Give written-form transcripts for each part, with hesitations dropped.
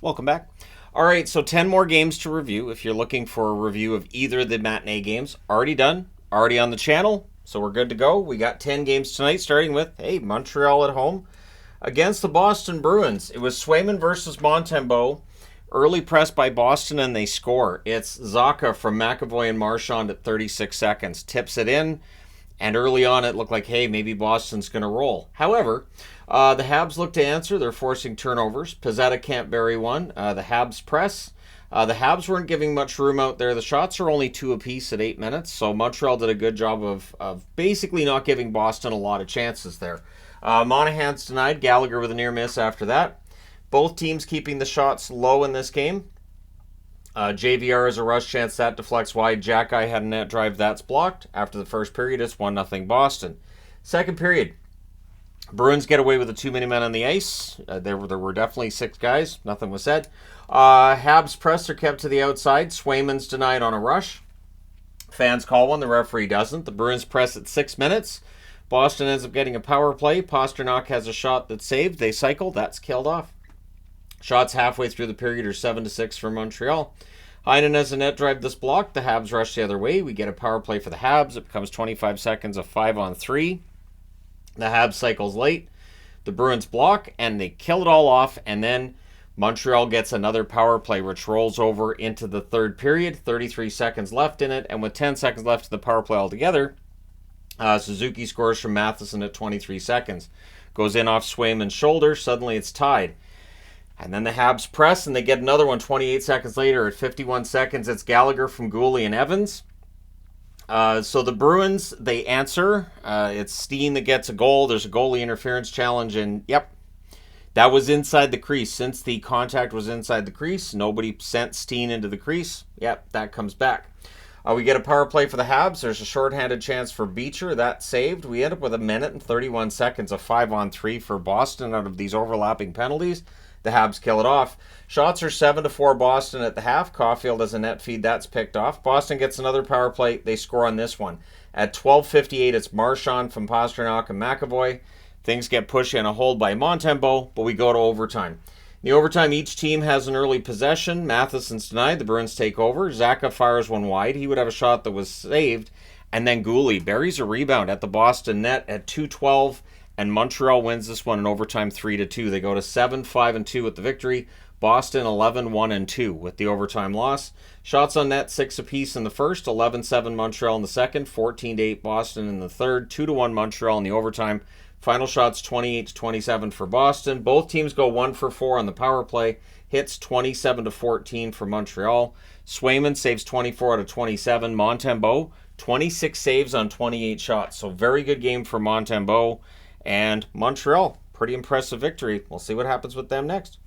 Welcome back. All right, so 10 more games to review. If you're looking for a review of either of the matinee games, already done, already on the channel, so we're good to go. We got 10 games tonight, starting with, Montreal at home against the Boston Bruins. It was Swayman versus Montembeault. Early press by Boston, and they score. It's Zacha from McAvoy and Marchand at 36 seconds. Tips it in, and early on it looked like, hey, maybe Boston's going to roll. However, the Habs look to answer. They're forcing turnovers. Pizzetta can't bury one. The Habs press. The Habs weren't giving much room out there. The shots are only 2 apiece at 8 minutes, so Montreal did a good job of basically not giving Boston a lot of chances there. Monahan's denied. Gallagher with a near miss after that. Both teams keeping the shots low in this game. JVR has a rush chance. That deflects wide. Jack-Eye had a net drive. That's blocked. After the first period, it's 1-0 Boston. Second period, Bruins get away with the 2 many men on the ice. There were definitely 6 guys. Nothing was said. Habs press are kept to the outside. Swayman's denied on a rush. Fans call one. The referee doesn't. The Bruins press at 6 minutes. Boston ends up getting a power play. Pastrnak has a shot that's saved. They cycle. That's killed off. Shots halfway through the period are 7-6 for Montreal. Heinen has a net drive that's blocked. The Habs rush the other way. We get a power play for the Habs. It becomes 25 seconds of 5-on-3. The Habs cycles late. The Bruins block, and they kill it all off. And then Montreal gets another power play, which rolls over into the third period. 33 seconds left in it. And with 10 seconds left of the power play altogether, Suzuki scores from Matheson at 23 seconds. Goes in off Swayman's shoulder. Suddenly it's tied. And then the Habs press, and they get another one 28 seconds later. At 51 seconds, it's Gallagher from Gooley and Evans. So the Bruins, they answer. It's Steen that gets a goal. There's a goalie interference challenge, and yep, that was inside the crease. Since the contact was inside the crease, nobody sent Steen into the crease. Yep, that comes back. We get a power play for the Habs. There's a shorthanded chance for Beecher. That's saved. We end up with 1 minute and 31 seconds of 5-on-3 for Boston out of these overlapping penalties. The Habs kill it off. Shots are 7-4 Boston at the half. Caulfield has a net feed. That's picked off. Boston gets another power play. They score on this one. At 12:58, it's Marchand from Pastrnak and McAvoy. Things get pushed in a hold by Montembeault, but we go to overtime. In the overtime, each team has an early possession. Matheson's denied. The Bruins take over. Zacha fires one wide. He would have a shot that was saved. And then Gooley buries a rebound at the Boston net at 2:12. And Montreal wins this one in overtime 3-2. They go to 7-5-2 with the victory. Boston 11-1-2 with the overtime loss. Shots on net 6 apiece in the first, 11-7 Montreal in the second, 14-8 Boston in the third, 2-1 Montreal in the overtime. Final shots 28-27 for Boston. Both teams go 1 for 4 on the power play. Hits 27-14 for Montreal. Swayman saves 24 out of 27. Montembeault 26 saves on 28 shots. So very good game for Montembeault. And Montreal, pretty impressive victory. We'll see what happens with them next.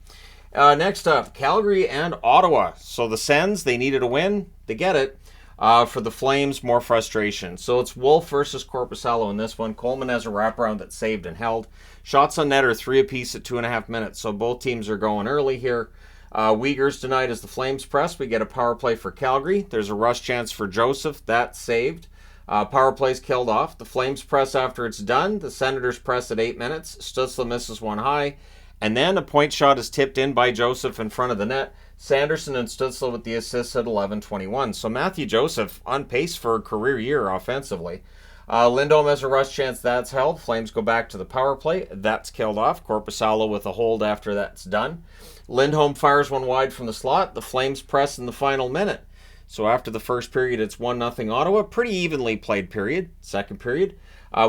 Next up, Calgary and Ottawa. So the Sens, they needed a win. They get it. For the Flames, more frustration. So it's Wolf versus Korpisalo in this one. Coleman has a wraparound that's saved and held. Shots on net are 3 apiece at 2.5 minutes. So both teams are going early here. Uyghur's denied as the Flames press. We get a power play for Calgary. There's a rush chance for Joseph. That's saved. Power play's killed off. The Flames press after it's done. The Senators press at 8 minutes. Stützle misses one high. And then a point shot is tipped in by Joseph in front of the net. Sanderson and Stützle with the assists at 11:21. So Matthew Joseph on pace for a career year offensively. Lindholm has a rush chance. That's held. Flames go back to the power play. That's killed off. Korpisalo with a hold after that's done. Lindholm fires one wide from the slot. The Flames press in the final minute. So after the first period, it's 1-0 Ottawa. Pretty evenly played period. Second period,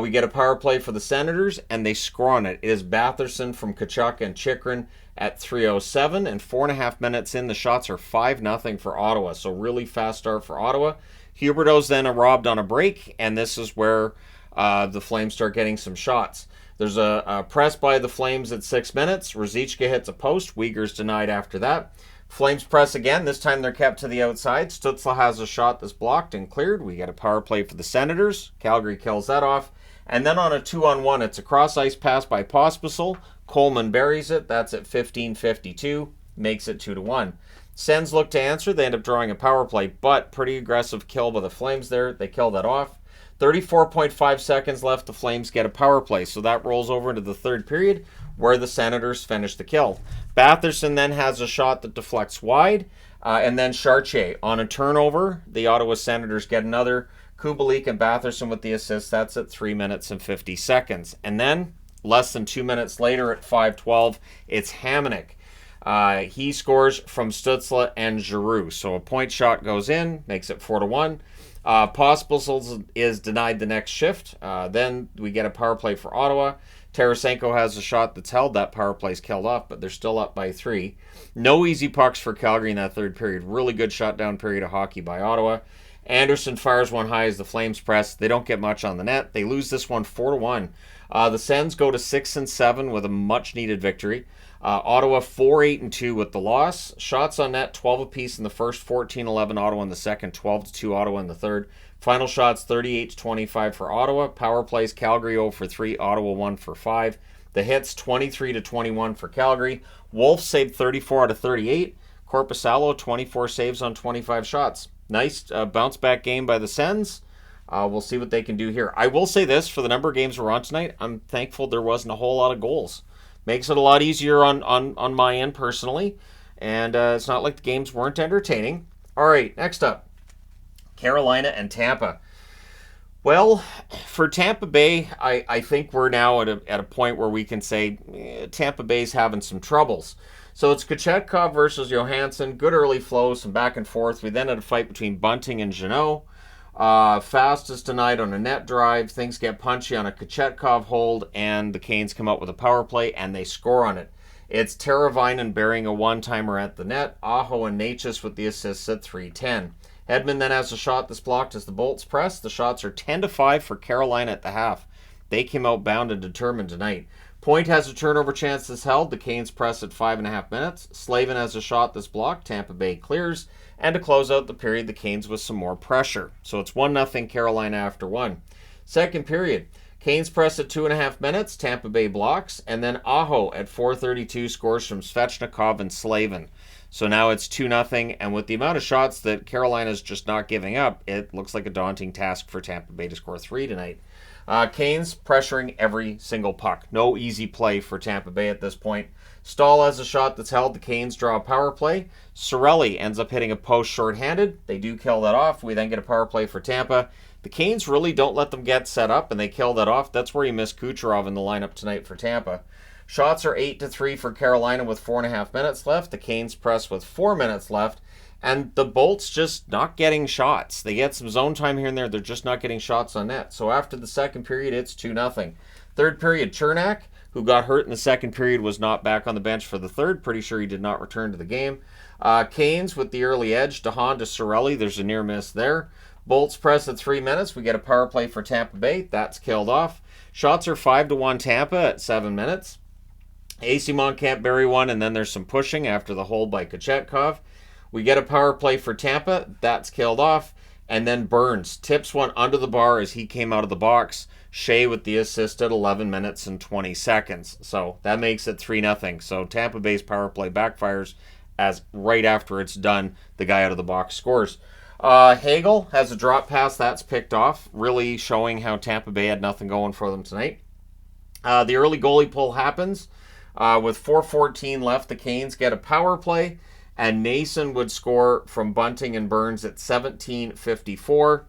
we get a power play for the Senators, and they score on it. It is Batherson from Tkachuk and Chychrun at 3:07, and 4.5 minutes in, the shots are 5-0 for Ottawa. So really fast start for Ottawa. Huberdeau's then robbed on a break, and this is where the Flames start getting some shots. There's a press by the Flames at 6 minutes. Ruzicka hits a post. Uyghur's denied after that. Flames press again. This time they're kept to the outside. Stützle has a shot that's blocked and cleared. We get a power play for the Senators. Calgary kills that off. And then on a 2-on-1, it's a cross-ice pass by Pospisil. Coleman buries it. That's at 15:52. Makes it 2-1. Sens look to answer. They end up drawing a power play, but pretty aggressive kill by the Flames there. They kill that off. 34.5 seconds left. The Flames get a power play. So that rolls over into the third period. where the Senators finish the kill. Batherson then has a shot that deflects wide, and then Chartier on a turnover. The Ottawa Senators get another. Kubalik and Batherson with the assist. That's at 3 minutes and 50 seconds. And then, less than 2 minutes later at 5:12, it's Hamonic. He scores from Stützle and Giroux. So a point shot goes in, makes it 4-1. Pospisil is denied the next shift. Then we get a power play for Ottawa. Tarasenko has a shot that's held. That power play's killed off, but they're still up by 3. No easy pucks for Calgary in that third period. Really good shutdown period of hockey by Ottawa. Anderson fires one high as the Flames press. They don't get much on the net. They lose this one 4-1. The Sens go to 6-7 with a much-needed victory. Ottawa 4-8-2 with the loss. Shots on net 12 apiece in the first, 14-11 Ottawa in the second, 12-2 Ottawa in the third. Final shots 38-25 for Ottawa. Power plays Calgary 0 for 3, Ottawa 1 for 5. The hits 23-21 for Calgary. Wolf saved 34 out of 38. Korpisalo 24 saves on 25 shots. Nice bounce back game by the Sens. We'll see what they can do here. I will say this, for the number of games we're on tonight, I'm thankful there wasn't a whole lot of goals. Makes it a lot easier on my end personally. And it's not like the games weren't entertaining. All right, next up, Carolina and Tampa. Well, for Tampa Bay, I think we're now at a point where we can say Tampa Bay's having some troubles. So it's Kochetkov versus Johansson. Good early flow, some back and forth. We then had a fight between Bunting and Jeannot. Fast is denied on a net drive. Things get punchy on a Kochetkov hold, and the Canes come up with a power play, and they score on it. It's Teravainen burying a one-timer at the net. Aho and Natchez with the assists at 3:10. Hedman then has a shot that's blocked as the Bolts press. The shots are 10-5 for Carolina at the half. They came out bound and determined tonight. Point has a turnover chance that's held. The Canes press at 5.5 minutes. Slavin has a shot that's blocked. Tampa Bay clears. And to close out the period, the Canes with some more pressure. So it's 1-0 Carolina after 1. Second period, Canes press at 2.5 minutes. Tampa Bay blocks. And then Aho at 4:32 scores from Svechnikov and Slavin. So now it's 2-0. And with the amount of shots that Carolina's just not giving up, it looks like a daunting task for Tampa Bay to score 3 tonight. Canes pressuring every single puck. No easy play for Tampa Bay at this point. Stahl has a shot that's held. The Canes draw a power play. Cirelli ends up hitting a post shorthanded. They do kill that off. We then get a power play for Tampa. The Canes really don't let them get set up, and they kill that off. That's where you miss Kucherov in the lineup tonight for Tampa. Shots are 8-3 for Carolina with 4.5 minutes left. The Canes press with 4 minutes left. And the Bolts just not getting shots. They get some zone time here and there. They're just not getting shots on net. So after the second period, it's 2-0. Third period, Chernak, who got hurt in the second period, was not back on the bench for the third. Pretty sure he did not return to the game. Canes with the early edge. DeHaan to Cirelli. There's a near miss there. Bolts press at 3 minutes. We get a power play for Tampa Bay. That's killed off. Shots are 5-1 Tampa at 7 minutes. Eyssimont can't bury one, and then there's some pushing after the hold by Kochetkov. We get a power play for Tampa. That's killed off. And then Burns tips one under the bar as he came out of the box. Shea with the assist at 11 minutes and 20 seconds. So that makes it 3-0. So Tampa Bay's power play backfires as right after it's done, the guy out of the box scores. Hagel has a drop pass. That's picked off, really showing how Tampa Bay had nothing going for them tonight. The early goalie pull happens. With 4:14 left, the Canes get a power play. And Nason would score from Bunting and Burns at 17:54.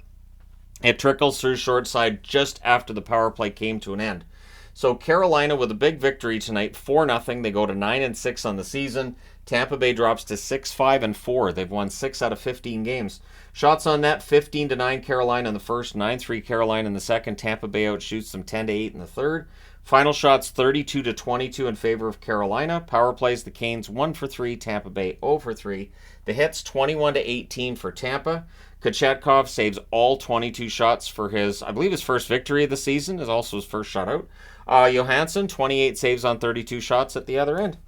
It trickles through short side just after the power play came to an end. So Carolina with a big victory tonight, 4-0. They go to 9-6 on the season. Tampa Bay drops to 6-5-4. They've won 6 out of 15 games. Shots on net, 15-9 Carolina in the first, 9-3 Carolina in the second. Tampa Bay outshoots them 10-8 in the third. Final shots 32-22 in favor of Carolina. Power plays the Canes 1 for 3, Tampa Bay 0 for 3. The hits 21-18 for Tampa. Kochetkov saves all 22 shots for his, I believe his first victory of the season, is also his first shutout. Johansson 28 saves on 32 shots at the other end.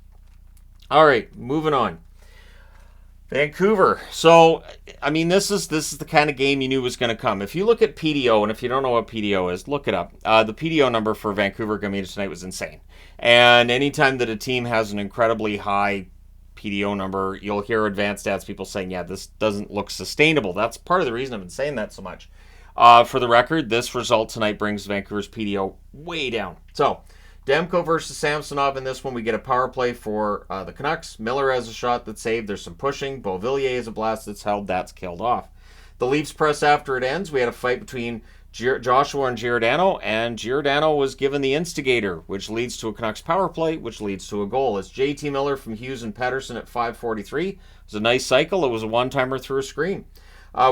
All right, moving on. Vancouver. So, I mean, this is the kind of game you knew was going to come. If you look at PDO, and if you don't know what PDO is, look it up. The PDO number for Vancouver coming tonight was insane. And anytime that a team has an incredibly high PDO number, you'll hear advanced stats people saying, yeah, this doesn't look sustainable. That's part of the reason I've been saying that so much. For the record, this result tonight brings Vancouver's PDO way down. So, Demko versus Samsonov in this one. We get a power play for the Canucks. Miller has a shot that's saved. There's some pushing. Beauvillier has a blast that's held. That's killed off. The Leafs press after it ends. We had a fight between Joshua and Giordano was given the instigator, which leads to a Canucks power play, which leads to a goal. It's JT Miller from Hughes and Pettersson at 5:43. It was a nice cycle. It was a one-timer through a screen.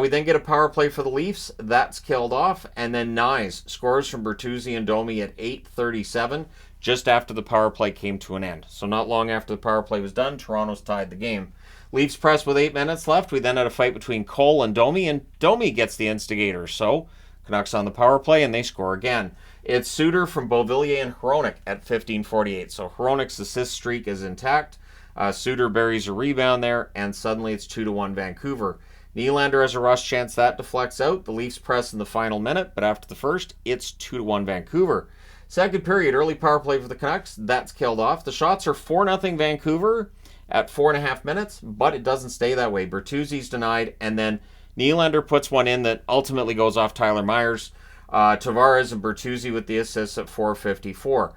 We then get a power play for the Leafs. That's killed off. And then Nyes scores from Bertuzzi and Domi at 8:37, just after the power play came to an end. So not long after the power play was done, Toronto's tied the game. Leafs press with 8 minutes left. We then had a fight between Cole and Domi gets the instigator. So Canucks on the power play, and they score again. It's Suter from Beauvillier and Hronek at 15:48. So Hronek's assist streak is intact. Suter buries a rebound there, and suddenly it's 2-1 Vancouver. Nylander has a rush chance. That deflects out. The Leafs press in the final minute, but after the first, it's 2-1 Vancouver. Second period, early power play for the Canucks. That's killed off. The shots are 4-0 Vancouver at 4.5 minutes, but it doesn't stay that way. Bertuzzi's denied, and then Nylander puts one in that ultimately goes off Tyler Myers. Tavares and Bertuzzi with the assists at 4:54.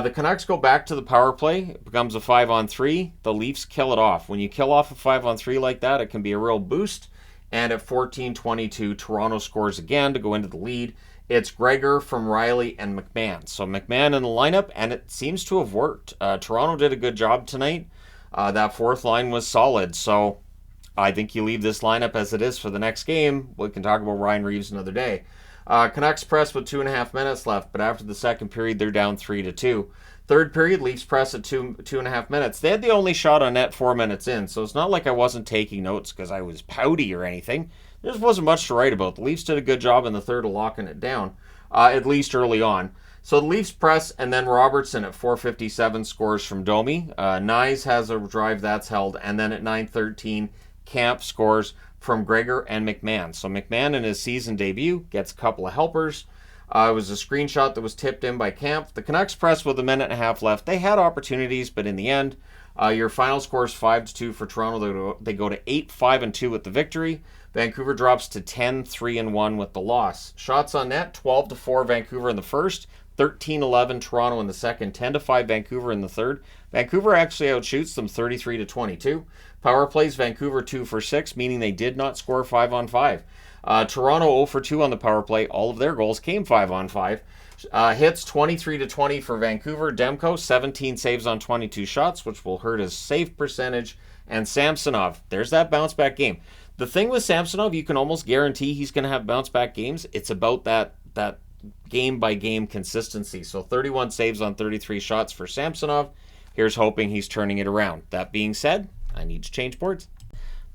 The Canucks go back to the power play. It becomes a 5-on-3. The Leafs kill it off. When you kill off a 5-on-3 like that, it can be a real boost. And at 14:22, Toronto scores again to go into the lead. It's Gregor from Riley and McMahon. So McMahon in the lineup, and it seems to have worked. Toronto did a good job tonight. That fourth line was solid. So I think you leave this lineup as it is for the next game. We can talk about Ryan Reeves another day. Canucks press with 2.5 minutes left, but after the second period, they're down 3-2. Third period, Leafs press at 2.5 minutes. They had the only shot on net 4 minutes in, so it's not like I wasn't taking notes because I was pouty or anything. There just wasn't much to write about. The Leafs did a good job in the third of locking it down, at least early on. So the Leafs press, and then Robertson at 4:57 scores from Domi. Nyes has a drive that's held, and then at 9:13, Camp scores from Gregor and McMahon. So McMahon in his season debut gets a couple of helpers. It was a screenshot that was tipped in by Camp. The Canucks press with a minute and a half left. They had opportunities, but in the end, your final score is 5-2 for Toronto. They go to 8-5-2 with the victory. Vancouver drops to 10-3-1 with the loss. Shots on net, 12-4 Vancouver in the first, 13-11 Toronto in the second, 10-5 Vancouver in the third. Vancouver actually outshoots them 33-22. Power plays, Vancouver 2 for 6, meaning they did not score 5-on-5. Toronto 0 for 2 on the power play. All of their goals came 5-on-5. Hits 23-20 for Vancouver. Demko 17 saves on 22 shots, which will hurt his save percentage. And Samsonov, there's that bounce back game. The thing with Samsonov, you can almost guarantee he's going to have bounce back games. It's about that game by game consistency. So 31 saves on 33 shots for Samsonov. Here's hoping he's turning it around. That being said, I need to change boards.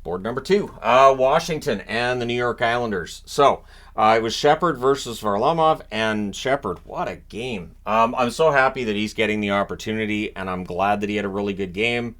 Board number 2, Washington and the New York Islanders. So it was Shepard versus Varlamov, and Shepard, what a game. I'm so happy that he's getting the opportunity, and I'm glad that he had a really good game.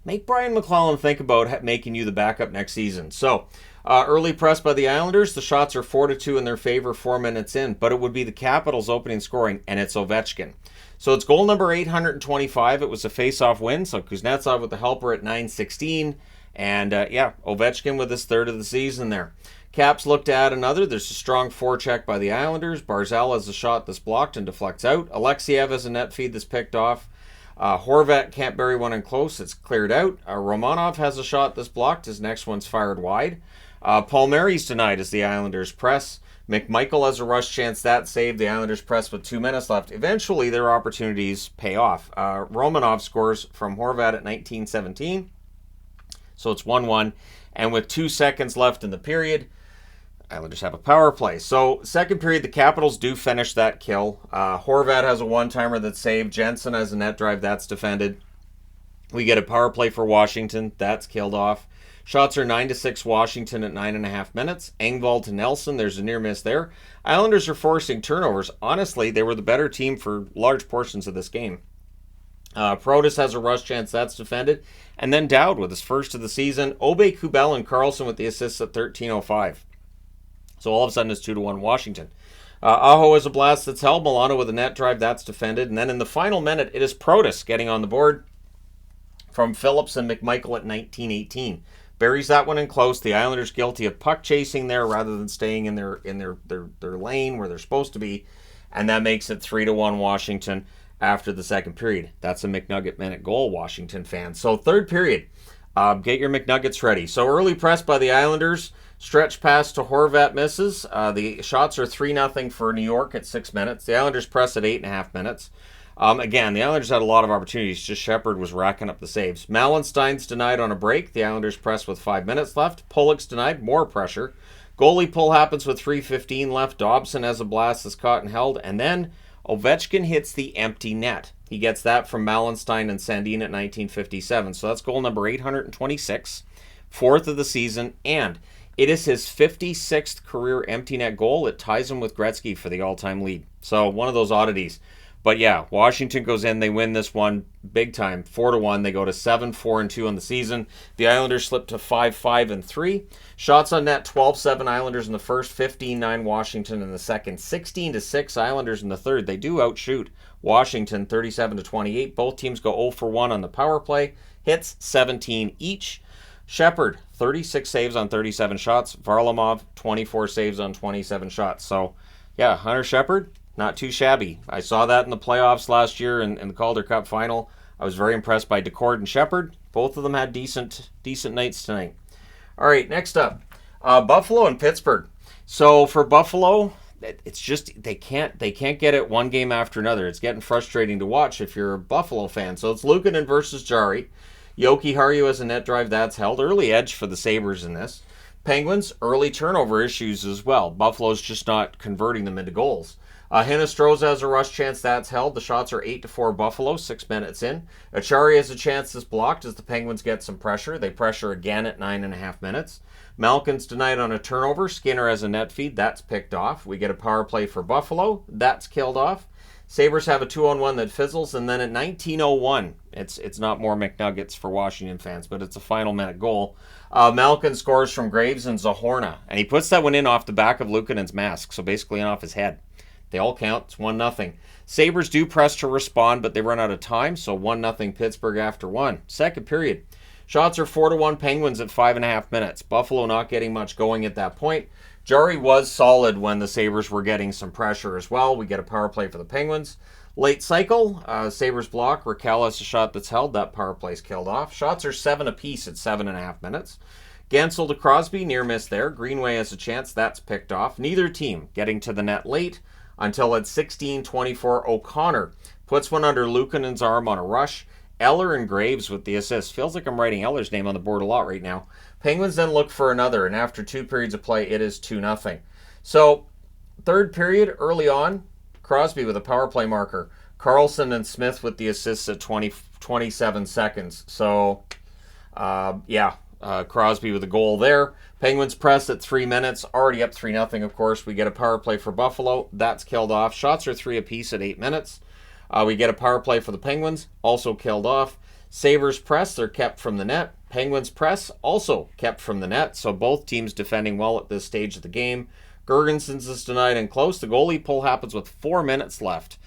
Make Brian McClellan think about making you the backup next season. So early press by the Islanders. The shots are 4-2 in their favor 4 minutes in, but it would be the Capitals opening scoring, and it's Ovechkin. So it's goal number 825. It was a face-off win, so Kuznetsov with the helper at 9:16. And Ovechkin with his third of the season there. Caps look to add another. There's a strong forecheck by the Islanders. Barzal has a shot that's blocked and deflects out. Alexiev has a net feed that's picked off. Horvat can't bury one in close. It's cleared out. Romanov has a shot that's blocked. His next one's fired wide. Palmieri's denied as the Islanders press. McMichael has a rush chance. That saved. The Islanders press with 2 minutes left. Eventually, their opportunities pay off. Romanov scores from Horvat at 19:17. So it's 1-1. And with 2 seconds left in the period, Islanders have a power play. So second period, the Capitals do finish that kill. Horvat has a one-timer that's saved. Jensen has a net drive that's defended. We get a power play for Washington. That's killed off. Shots are 9-6 Washington at 9.5 minutes. Engvall to Nelson. There's a near miss there. Islanders are forcing turnovers. Honestly, they were the better team for large portions of this game. Protas has a rush chance. That's defended. And then Dowd with his first of the season. Obe, Kubel, and Carlson with the assists at 13:05. So all of a sudden it's 2-1 Washington. Aho has a blast that's held. Milano with a net drive. That's defended. And then in the final minute, it is Protas getting on the board from Phillips and McMichael at 19:18. Buries that one in close. The Islanders guilty of puck chasing there rather than staying in their lane where they're supposed to be. And that makes it 3-1 Washington. after the second period. That's a McNugget minute goal, Washington fans. So third period, get your McNuggets ready. So early press by the Islanders. Stretch pass to Horvat misses. The shots are 3-0 for New York at 6 minutes. The Islanders press at 8.5 minutes. Again, the Islanders had a lot of opportunities. Just Shepard was racking up the saves. Malenstein's denied on a break. The Islanders press with 5 minutes left. Pollock's denied. More pressure. Goalie pull happens with 3:15 left. Dobson has a blast that's caught and held. And then Ovechkin hits the empty net. He gets that from Malenstein and Sandin at 1957. So that's goal number 826, fourth of the season. And it is his 56th career empty net goal. It ties him with Gretzky for the all-time lead. So one of those oddities. But yeah, Washington goes in. They win this one big time, 4-1. They go to 7-4-2 on the season. The Islanders slip to 5-5-3. Shots on net, 12-7 Islanders in the first, 15-9 Washington in the second, 16-6 Islanders in the third. They do outshoot Washington 37-28. Both teams go 0-for-1 on the power play. Hits 17 each. Shepard, 36 saves on 37 shots. Varlamov, 24 saves on 27 shots. So yeah, Hunter Shepard, not too shabby. I saw that in the playoffs last year in the Calder Cup final. I was very impressed by Decord and Shepard. Both of them had decent nights tonight. All right, next up, Buffalo and Pittsburgh. So for Buffalo, it's just they can't get it one game after another. It's getting frustrating to watch if you're a Buffalo fan. So it's Luukkonen versus Jari. Yoki Haru has a net drive that's held. Early edge for the Sabres in this. Penguins, early turnover issues as well. Buffalo's just not converting them into goals. Hinostroza has a rush chance that's held. The shots are 8-4 Buffalo, 6 minutes in. Achari has a chance that's blocked as the Penguins get some pressure. They pressure again at 9.5 minutes. Malkin's denied on a turnover. Skinner has a net feed. That's picked off. We get a power play for Buffalo. That's killed off. Sabres have a 2-on-1 that fizzles. And then at 19:01, it's not more McNuggets for Washington fans, but it's a final minute goal. Malkin scores from Graves and Zahorna. And he puts that one in off the back of Luukkonen's mask, so basically off his head. They all count. It's 1-0. Sabres do press to respond, but they run out of time, so 1-0 Pittsburgh after one. Second period. Shots are 4-1 Penguins at 5.5 minutes. Buffalo not getting much going at that point. Jari was solid when the Sabres were getting some pressure as well. We get a power play for the Penguins. Late cycle, Sabres block. Raquel has a shot that's held. That power play's killed off. Shots are 7 apiece at 7.5 minutes. Gensel to Crosby, near miss there. Greenway has a chance. That's picked off. Neither team getting to the net late until at 16:24, O'Connor puts one under Luukkonen's arm on a rush. Eller and Graves with the assist. Feels like I'm writing Eller's name on the board a lot right now. Penguins then look for another, and after 2 periods of play, it is 2-0. So, third period, early on, Crosby with a power play marker. Carlson and Smith with the assists at 27 seconds. So, Crosby with a goal there. Penguins press at 3 minutes, already up 3-0, of course. We get a power play for Buffalo. That's killed off. Shots are 3 apiece at 8 minutes. We get a power play for the Penguins, also killed off. Sabres press, they're kept from the net. Penguins press, also kept from the net. So both teams defending well at this stage of the game. Gergensen's is denied and close. The goalie pull happens with 4 minutes left.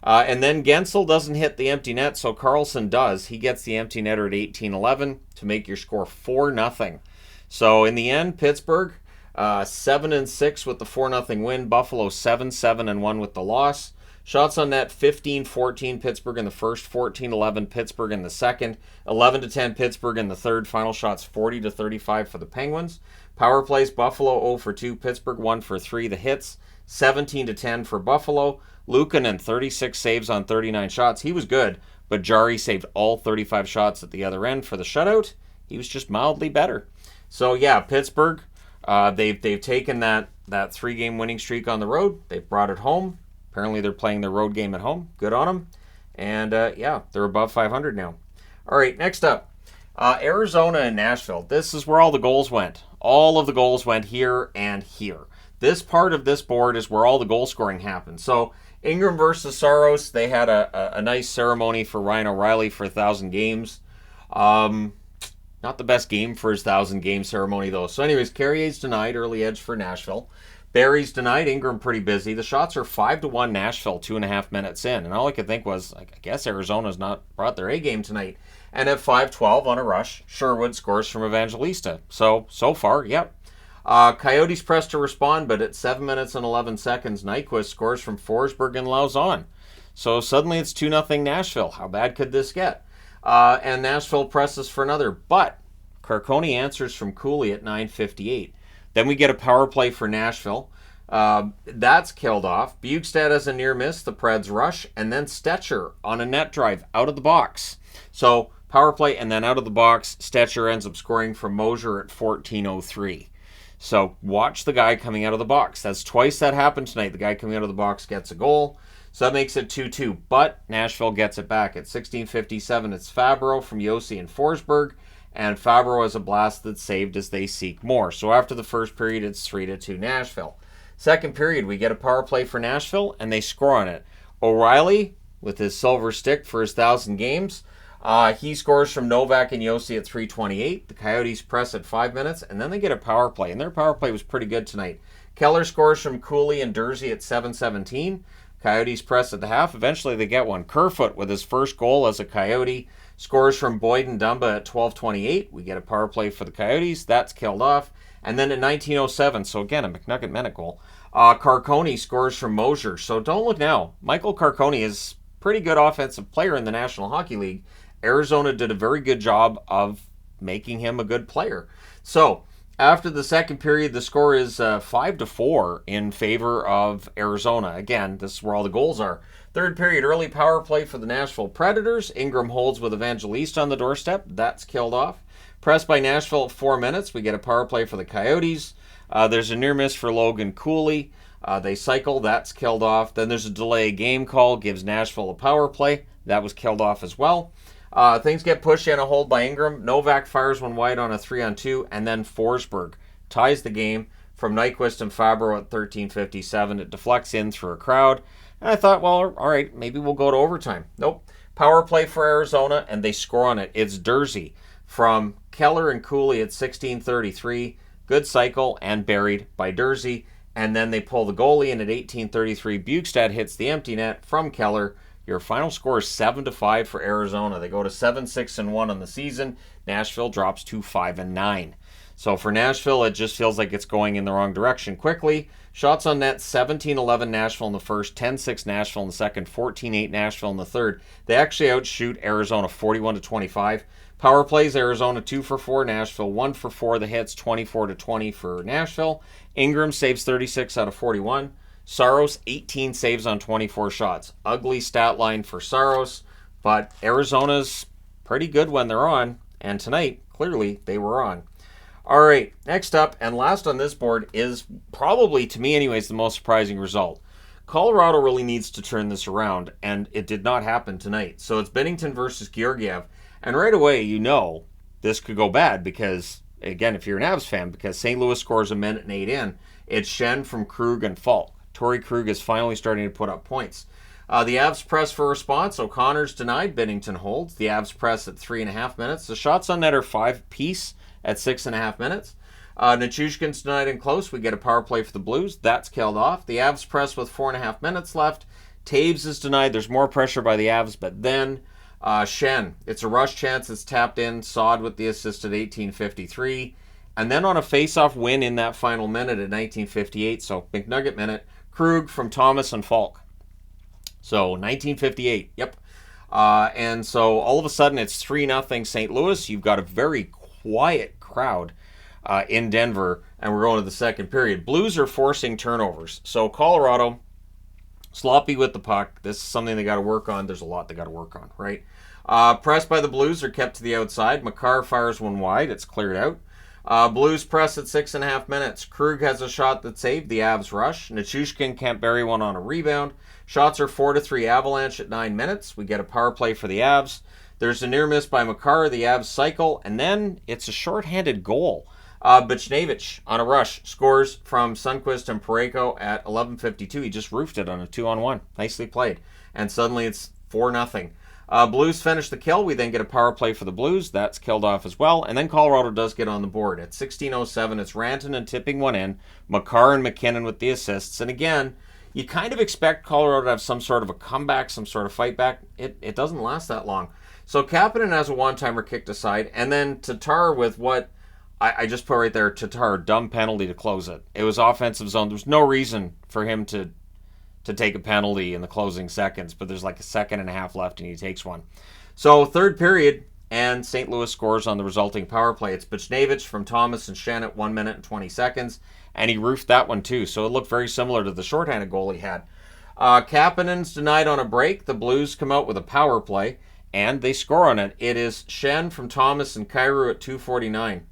And then Gensel doesn't hit the empty net, so Carlson does. He gets the empty netter at 18:11 to make your score 4-0. So in the end, Pittsburgh 7-6 with the 4-0 win. Buffalo 7-7-1 with the loss. Shots on net 15-14 Pittsburgh in the first, 14-11 Pittsburgh in the second, 11-10 Pittsburgh in the third. Final shots 40-35 for the Penguins. Power plays Buffalo 0-for-2, Pittsburgh 1-for-3. The hits 17-10 for Buffalo. Luukkonen 36 saves on 39 shots. He was good, but Jari saved all 35 shots at the other end for the shutout. He was just mildly better. So yeah, Pittsburgh, they've taken that 3-game winning streak on the road. They've brought it home. Apparently they're playing their road game at home. Good on them. And they're above 500 now. All right, next up, Arizona and Nashville. This is where all the goals went. All of the goals went here and here. This part of this board is where all the goal scoring happened. So Ingram versus Saros, they had a nice ceremony for Ryan O'Reilly for 1,000 games. Not the best game for his 1,000-game ceremony, though. So anyways, Carrier's denied, early edge for Nashville. Barry's denied, Ingram pretty busy. The shots are 5-1 Nashville, 2.5 minutes in. And all I could think was, I guess Arizona's not brought their A-game tonight. And at 5-12 on a rush, Sherwood scores from Evangelista. So far, yep. Coyotes press to respond, but at 7 minutes and 11 seconds, Nyquist scores from Forsberg and Lauzon. So suddenly it's 2-0 Nashville. How bad could this get? And Nashville presses for another. But Carcone answers from Cooley at 9:58. Then we get a power play for Nashville. That's killed off. Bjugstad has a near miss. The Preds rush. And then Stetcher on a net drive out of the box. So power play and then out of the box. Stetcher ends up scoring from Mosier at 14:03. So watch the guy coming out of the box. That's twice that happened tonight. The guy coming out of the box gets a goal. So that makes it 2-2. But Nashville gets it back. At 16:57, it's Fabro from Yossi and Forsberg. And Fabro has a blast that's saved as they seek more. So after the first period, it's 3-2 Nashville. Second period, we get a power play for Nashville, and they score on it. O'Reilly, with his silver stick for his 1,000 games, he scores from Novak and Yossi at 3:28. The Coyotes press at 5 minutes, and then they get a power play. And their power play was pretty good tonight. Keller scores from Cooley and Dursey at 7:17. Coyotes press at the half. Eventually they get one. Kerfoot with his first goal as a Coyote scores from Boyd and Dumba at 12:28. We get a power play for the Coyotes. That's killed off. And then at 19:07, so again, a McNugget Minute goal, Carcone scores from Mosier. So don't look now. Michael Carcone is a pretty good offensive player in the National Hockey League. Arizona did a very good job of making him a good player. So after the second period, the score is 5-4 in favor of Arizona. Again, this is where all the goals are. Third period, early power play for the Nashville Predators. Ingram holds with Evangeliste on the doorstep. That's killed off. Pressed by Nashville at 4 minutes. We get a power play for the Coyotes. There's a near miss for Logan Cooley. They cycle. That's killed off. Then there's a delay game call. Gives Nashville a power play. That was killed off as well. Things get pushed in a hold by Ingram. Novak fires one wide on a 3-on-2. And then Forsberg ties the game from Nyquist and Fabro at 13:57. It deflects in through a crowd. And I thought, well, all right, maybe we'll go to overtime. Nope. Power play for Arizona, and they score on it. It's Dursey from Keller and Cooley at 16:33. Good cycle and buried by Dursey. And then they pull the goalie in at 18:33. Bjugstad hits the empty net from Keller. Your final score is 7-5 for Arizona. They go to 7-6-1 on the season. Nashville drops to 5-9. So for Nashville, it just feels like it's going in the wrong direction quickly. Shots on net, 17-11 Nashville in the first, 10-6 Nashville in the second, 14-8 Nashville in the third. They actually outshoot Arizona 41-25. Power plays, Arizona 2 for 4, Nashville 1 for 4. The hits, 24-20 for Nashville. Ingram saves 36 out of 41. Saros, 18 saves on 24 shots. Ugly stat line for Saros, but Arizona's pretty good when they're on, and tonight, clearly, they were on. All right, next up and last on this board is probably, to me anyways, the most surprising result. Colorado really needs to turn this around, and it did not happen tonight. So it's Binnington versus Georgiev, and right away you know this could go bad because, again, if you're an Avs fan, because St. Louis scores a minute and 8 in, it's Schenn from Krug and Falk. Torrey Krug is finally starting to put up points. The Avs press for response. O'Connor's denied. Binnington holds. The Avs press at 3.5 minutes. The shots on net are 5 apiece at 6.5 minutes. Nichushkin's denied and close. We get a power play for the Blues. That's killed off. The Avs press with 4.5 minutes left. Taves is denied. There's more pressure by the Avs, but then Schenn. It's a rush chance. It's tapped in. Sod with the assist at 18:53. And then on a face-off win in that final minute at 19:58, so McNugget minute, Krug from Thomas and Falk. So 19:58, yep. And so all of a sudden it's 3-0 St. Louis. You've got a very quiet crowd in Denver, and we're going to the second period. Blues are forcing turnovers. So Colorado, sloppy with the puck. This is something they got to work on. There's a lot they got to work on, right? Pressed by the Blues are kept to the outside. Makar fires one wide. It's cleared out. Blues press at 6.5 minutes. Krug has a shot that saved. The Avs rush. Nichushkin can't bury one on a rebound. Shots are 4-3 Avalanche at 9 minutes. We get a power play for the Avs. There's a near miss by Makar. The Avs cycle, and then it's a shorthanded goal. Buchnevich on a rush scores from Sundqvist and Parayko at 11:52. He just roofed it on a 2-on-1. Nicely played. And suddenly it's 4-0. Blues finish the kill. We then get a power play for the Blues. That's killed off as well. And then Colorado does get on the board. At 16:07, it's Rantanen and tipping one in. Makar and McKinnon with the assists. And again, you kind of expect Colorado to have some sort of a comeback, some sort of fight back. It doesn't last that long. So Kapanen has a one-timer kicked aside. And then Tatar with what I just put right there, Tatar, dumb penalty to close it. It was offensive zone. There was no reason for him to to take a penalty in the closing seconds, but there's like a second and a half left and he takes one. So third period, and St. Louis scores on the resulting power play. It's Buchnevich from Thomas and Shen at 1 minute and 20 seconds, and he roofed that one too. So it looked very similar to the shorthanded goal he had. Kapanen's denied on a break. The Blues come out with a power play, and they score on it. It is Shen from Thomas and Kyrou at 2:49.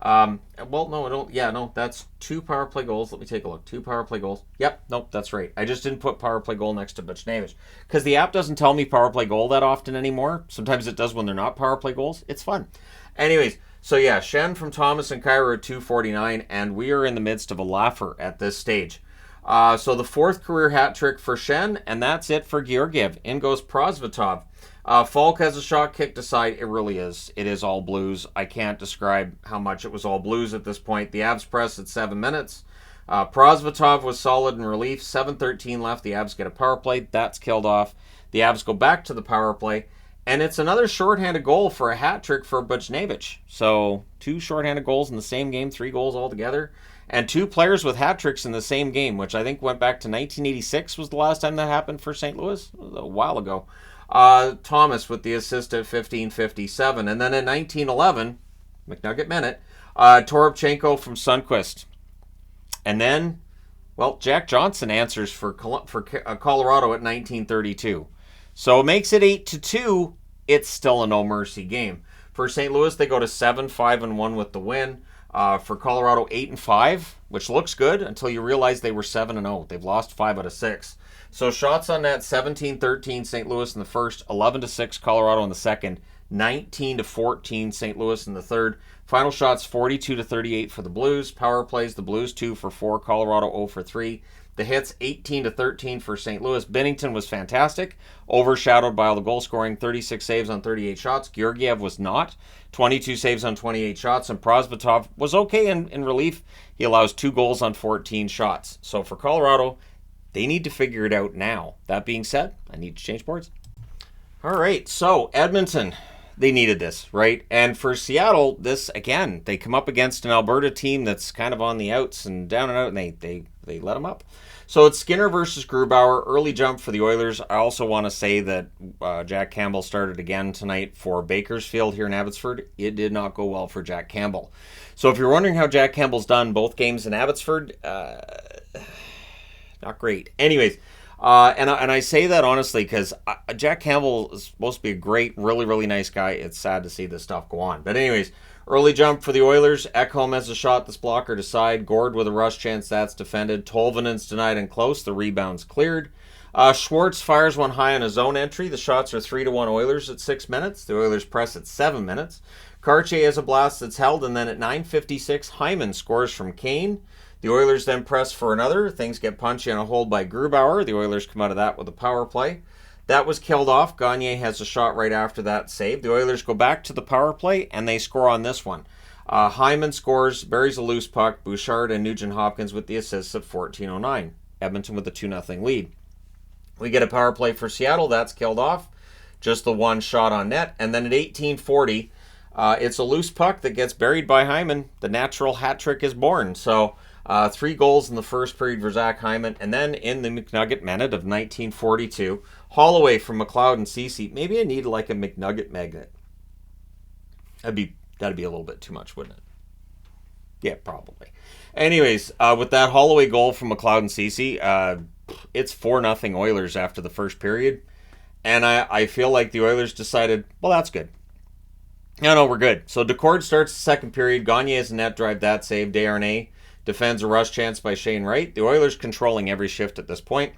Well, no, I don't. Yeah, no, that's 2 power play goals. Let me take a look. 2 power play goals. Yep, nope, that's right. I just didn't put power play goal next to Buchnevich because the app doesn't tell me power play goal that often anymore. Sometimes it does when they're not power play goals. It's fun. Anyways, so yeah, Shen from Thomas and Kyrou at 2:49, and we are in the midst of a laugher at this stage. So the 4th career hat trick for Shen, and that's it for Georgiev. In goes Prosvetov. Falk has a shot kicked aside. It really is. It is all Blues. I can't describe how much it was all Blues at this point. The Avs press at 7 minutes. Prosvetov was solid in relief. 7:13 left. The Avs get a power play. That's killed off. The Avs go back to the power play. And it's another shorthanded goal for a hat trick for Buchnevich. So 2 shorthanded goals in the same game, 3 goals altogether. And 2 players with hat tricks in the same game, which I think went back to 1986 was the last time that happened for St. Louis. It was a while ago. Thomas with the assist at 15:57. And then in 1911, McNugget minute, Toropchenko from Sundqvist. And then, well, Jack Johnson answers for Colorado at 1932. So it makes it 8-2. It's still a no-mercy game. For St. Louis, they go to 7-5-1 with the win. For Colorado, 8-5, which looks good until you realize they were 7-0. They've lost 5 out of 6. So shots on net, 17-13 St. Louis in the first, 11-6 Colorado in the second, 19-14 St. Louis in the third. Final shots, 42-38 for the Blues. Power plays, the Blues 2 for 4, Colorado 0 for 3. The hits, 18-13 for St. Louis. Binnington was fantastic, overshadowed by all the goal scoring, 36 saves on 38 shots. Georgiev was not, 22 saves on 28 shots, and Prosvetov was okay in relief. He allows 2 goals on 14 shots. So for Colorado, they need to figure it out now. That being said, I need to change boards. All right, so Edmonton, they needed this, right? And for Seattle, this, again, they come up against an Alberta team that's kind of on the outs and down and out, and they let them up. So it's Skinner versus Grubauer, early jump for the Oilers. I also want to say that Jack Campbell started again tonight for Bakersfield here in Abbotsford. It did not go well for Jack Campbell. So if you're wondering how Jack Campbell's done both games in Abbotsford, not great. Anyways, and I say that honestly because Jack Campbell is supposed to be a great, really, really nice guy. It's sad to see this stuff go on. But anyways, early jump for the Oilers. Ekholm has a shot that's blockered aside. Gord with a rush chance, that's defended. Tolvanen's denied and close. The rebound's cleared. Schwartz fires one high on his own entry. The shots are 3-1 Oilers at 6 minutes. The Oilers press at 7 minutes. Cartier has a blast that's held, and then at 9:56, Hyman scores from Kane. The Oilers then press for another. Things get punchy on a hold by Grubauer. The Oilers come out of that with a power play. That was killed off. Gagne has a shot right after that save. The Oilers go back to the power play, and they score on this one. Hyman scores, buries a loose puck. Bouchard and Nugent-Hopkins with the assists at 14:09. Edmonton with a 2-0 lead. We get a power play for Seattle. That's killed off. Just the one shot on net. And then at 18:40, it's a loose puck that gets buried by Hyman. The natural hat trick is born. So 3 goals in the first period for Zach Hyman. And then in the McNugget minute of 1942, Holloway from McLeod and Ceci. Maybe I need like a McNugget magnet. That'd be a little bit too much, wouldn't it? Yeah, probably. Anyways, with that Holloway goal from McLeod and Ceci, it's 4-0 Oilers after the first period. And I feel like the Oilers decided, well, that's good. No, we're good. So Decord starts the second period. Gagne has a net drive, that save. Desharnais defends a rush chance by Shane Wright. The Oilers controlling every shift at this point.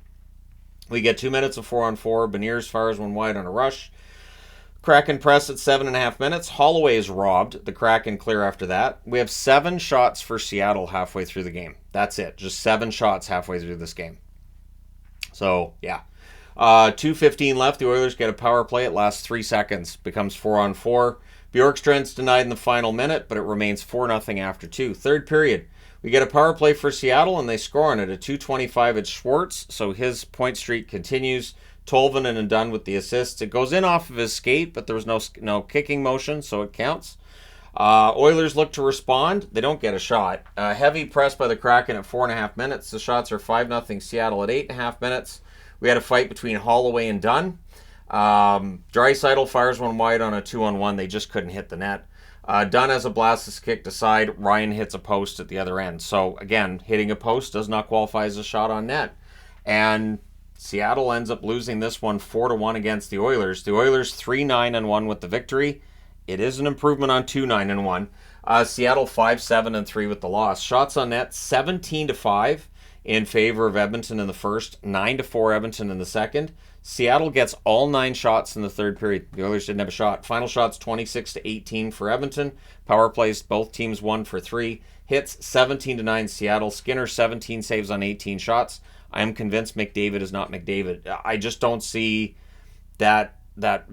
We get 2 minutes of 4-on-4. Beniers fires one wide on a rush. Kraken press at 7.5 minutes. Holloway is robbed. The Kraken clear after that. We have 7 shots for Seattle halfway through the game. That's it. Just 7 shots halfway through this game. So, yeah. 2:15 left. The Oilers get a power play. It lasts 3 seconds. Becomes 4-on-4. Bjorkstrand's denied in the final minute, but it remains 4-0 after 2. Third period. We get a power play for Seattle, and they score on it at 2:25. It's Schwartz, so his point streak continues. Tolvanen and Dunn with the assists. It goes in off of his skate, but there was no kicking motion, so it counts. Oilers look to respond. They don't get a shot. Heavy press by the Kraken at 4.5 minutes. The shots are 5-0 Seattle at 8.5 minutes. We had a fight between Holloway and Dunn. Draisaitl fires one wide on a 2-on-1. They just couldn't hit the net. Dunn has a blast that's kicked aside. Ryan hits a post at the other end. So, again, hitting a post does not qualify as a shot on net. And Seattle ends up losing this one 4-1 against the Oilers. The Oilers 3-9-1 with the victory. It is an improvement on 2-9-1. Seattle 5-7-3 with the loss. Shots on net 17-5 in favor of Edmonton in the first, 9-4 Edmonton in the second. Seattle gets all 9 shots in the third period. The Oilers didn't have a shot. Final shots 26-18 for Edmonton. Power plays, both teams 1 for 3. Hits 17-9 Seattle. Skinner 17 saves on 18 shots. I am convinced McDavid is not McDavid. I just don't see that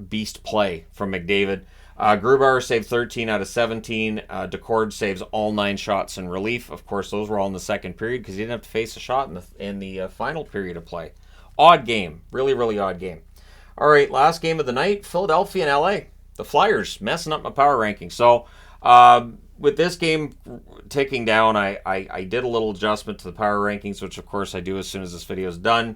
beast play from McDavid. Grubauer saved 13 out of 17. Decord saves all 9 shots in relief. Of course, those were all in the second period because he didn't have to face a shot in the final period of play. Odd game. Really, really odd game. All right, last game of the night, Philadelphia and LA. The Flyers messing up my power ranking. So with this game ticking down, I did a little adjustment to the power rankings, which of course I do as soon as this video is done.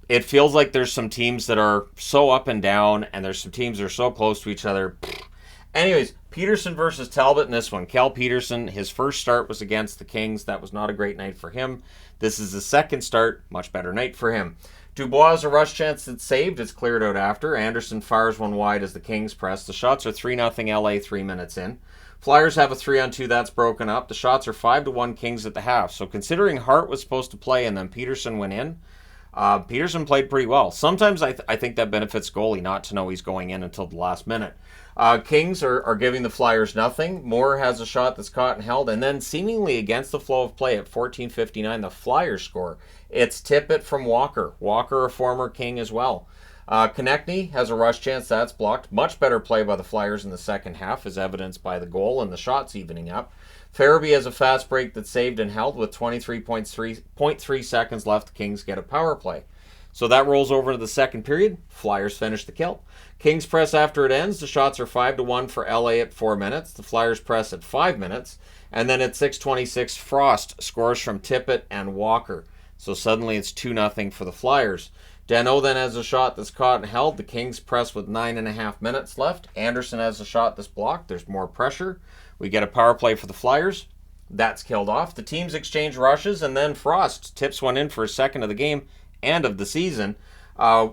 It feels like there's some teams that are so up and down, and there's some teams that are so close to each other. Anyways, Peterson versus Talbot in this one. Cal Peterson, his first start was against the Kings. That was not a great night for him. This is the second start. Much better night for him. Dubois has a rush chance that's saved. It's cleared out after. Anderson fires one wide as the Kings press. The shots are 3-0 LA 3 minutes in. Flyers have a 3-on-2 that's broken up. The shots are 5-1 Kings at the half. So considering Hart was supposed to play and then Peterson went in, Peterson played pretty well. Sometimes I think that benefits goalie not to know he's going in until the last minute. Kings are giving the Flyers nothing. Moore has a shot that's caught and held, and then seemingly against the flow of play at 14:59, the Flyers score. It's Tippett from Walker. Walker, a former King as well. Konechny has a rush chance that's blocked. Much better play by the Flyers in the second half, as evidenced by the goal and the shots evening up. Farabee has a fast break that's saved and held with 23.3 seconds left. The Kings get a power play. So that rolls over to the second period. Flyers finish the kill. Kings press after it ends. The shots are 5-1 for LA at 4 minutes. The Flyers press at 5 minutes. And then at 6:26, Frost scores from Tippett and Walker. So suddenly it's 2-0 for the Flyers. Danault then has a shot that's caught and held. The Kings press with 9.5 minutes left. Anderson has a shot that's blocked. There's more pressure. We get a power play for the Flyers. That's killed off. The teams exchange rushes, and then Frost tips one in for a second of the game and of the season.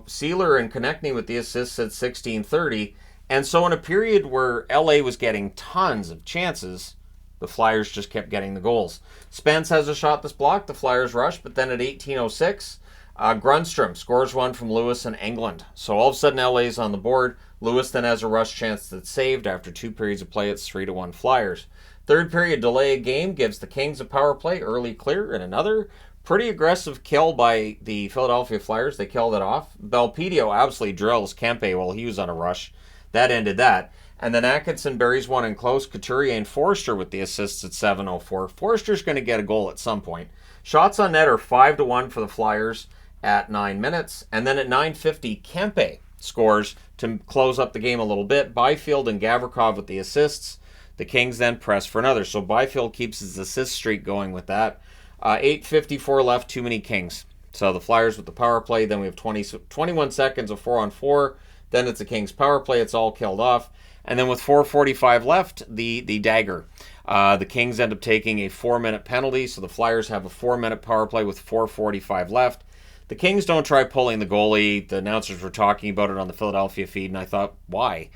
Sealer and Konechny with the assists at 16:30. And so in a period where LA was getting tons of chances, the Flyers just kept getting the goals. Spence has a shot that's blocked. The Flyers rush, but then at 18:06, Grundstrom scores one from Lewis and England. So all of a sudden LA's on the board. Lewis then has a rush chance that's saved. After 2 periods of play, it's 3-1 Flyers. Third period delay of game gives the Kings a power play, early clear, and another pretty aggressive kill by the Philadelphia Flyers. They killed it off. Belpedio absolutely drills Kempe while he was on a rush. That ended that. And then Atkinson buries one in close. Couturier and Forrester with the assists at 7:04. Forrester's going to get a goal at some point. Shots on net are 5-1 for the Flyers at 9 minutes. And then at 9:50, Kempe scores to close up the game a little bit. Byfield and Gavrikov with the assists. The Kings then press for another. So Byfield keeps his assist streak going with that. 8:54 left, too many Kings. So the Flyers with the power play. Then we have 21 seconds of 4-on-4. Then it's a Kings power play. It's all killed off. And then with 4:45 left, the dagger. The Kings end up taking a 4-minute penalty. So the Flyers have a 4-minute power play with 4:45 left. The Kings don't try pulling the goalie. The announcers were talking about it on the Philadelphia feed, and I thought, why?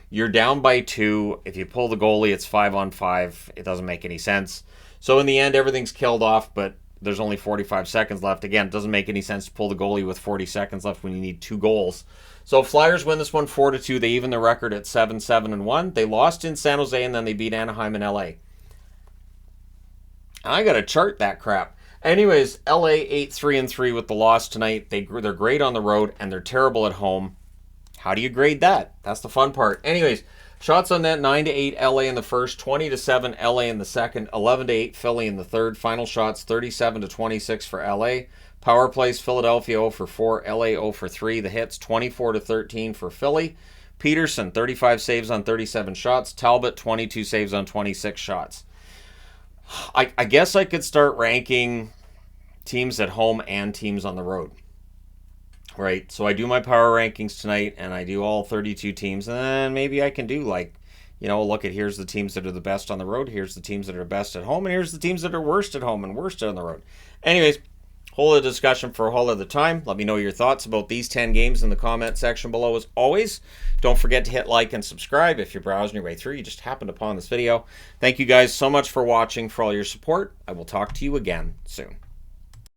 You're down by 2. If you pull the goalie, it's 5-on-5. It doesn't make any sense. So in the end, everything's killed off, but there's only 45 seconds left. Again, it doesn't make any sense to pull the goalie with 40 seconds left when you need 2 goals. So Flyers win this one 4-2. They even the record at 7-7-1. They lost in San Jose, and then they beat Anaheim and LA. I got to chart that crap. Anyways, LA 8-3-3 with the loss tonight. They're great on the road, and they're terrible at home. How do you grade that? That's the fun part. Anyways, shots on net 9-8 LA in the first, 20-7 LA in the second, 11-8 Philly in the third. Final shots 37-26 for LA. Power plays Philadelphia 0 for 4, LA 0 for 3. The hits 24-13 for Philly. Peterson, 35 saves on 37 shots. Talbot, 22 saves on 26 shots. I guess I could start ranking teams at home and teams on the road. Right, so I do my power rankings tonight, and I do all 32 teams, and then maybe I can do like, look at here's the teams that are the best on the road, here's the teams that are best at home, and here's the teams that are worst at home and worst on the road. Anyways, whole other discussion for a whole other time. Let me know your thoughts about these 10 games in the comment section below as always. Don't forget to hit like and subscribe if you're browsing your way through. You just happened upon this video. Thank you guys so much for watching, for all your support. I will talk to you again soon.